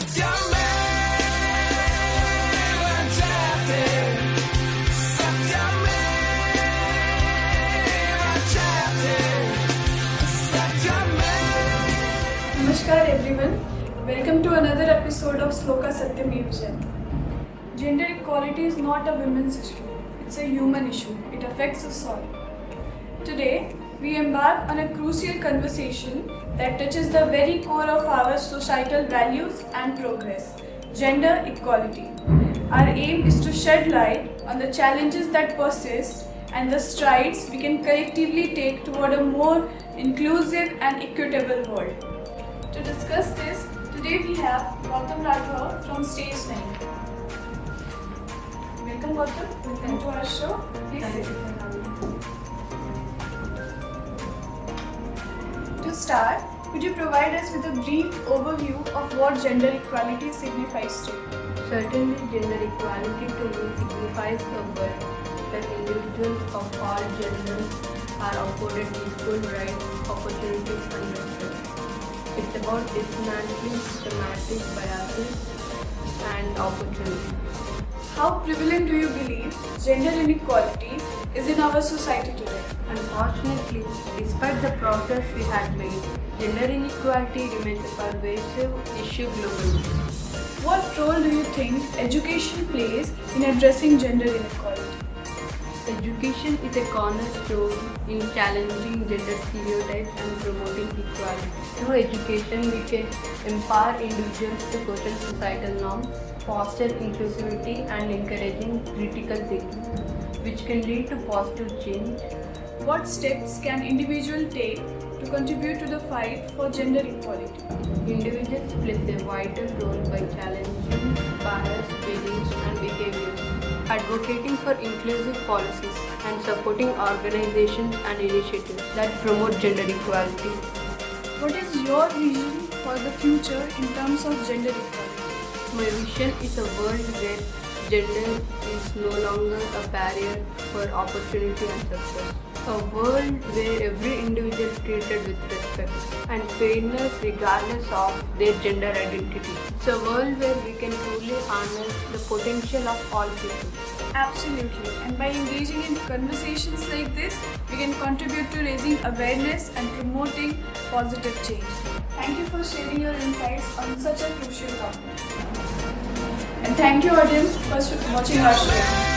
Namaskar everyone, welcome to another episode of Sloka Satymevajayate. Gender equality is not a women's issue, it's a human issue. It affects us all. Today, we embark on a crucial conversation that touches the very core of our societal values and progress, gender equality. Our aim is to shed light on the challenges that persist and the strides we can collectively take toward a more inclusive and equitable world. To discuss this, today we have Gautam Raghav from Stage 9. Welcome Gautam, welcome to our show. Please sit. To start, could you provide us with a brief overview of what gender equality signifies to you? Certainly, gender equality to me signifies a world where individuals of all genders are afforded equal rights, opportunities and respect. It's about dismantling systematic biases and opportunity. How prevalent do you believe gender inequality is in our society today? Unfortunately, despite the progress we had made, gender inequality remains a pervasive issue globally. What role do you think education plays in addressing gender inequality? Education is a cornerstone in challenging gender stereotypes and promoting equality. Through education, we can empower individuals to question societal norms, foster inclusivity and encouraging critical thinking, which can lead to positive change. What steps can individuals take to contribute to the fight for gender equality? Individuals play a vital role by challenging biased beliefs and behaviors, advocating for inclusive policies, and supporting organizations and initiatives that promote gender equality. What is your vision for the future in terms of gender equality? My vision is a world where gender is no longer a barrier for opportunity and success. A world where every individual is treated with respect and fairness regardless of their gender identity. It's a world where we can truly harness the potential of all people. Absolutely, and by engaging in conversations like this, we can contribute to raising awareness and promoting positive change. Thank you for sharing your insights on such a crucial topic. And thank you audience for watching our show.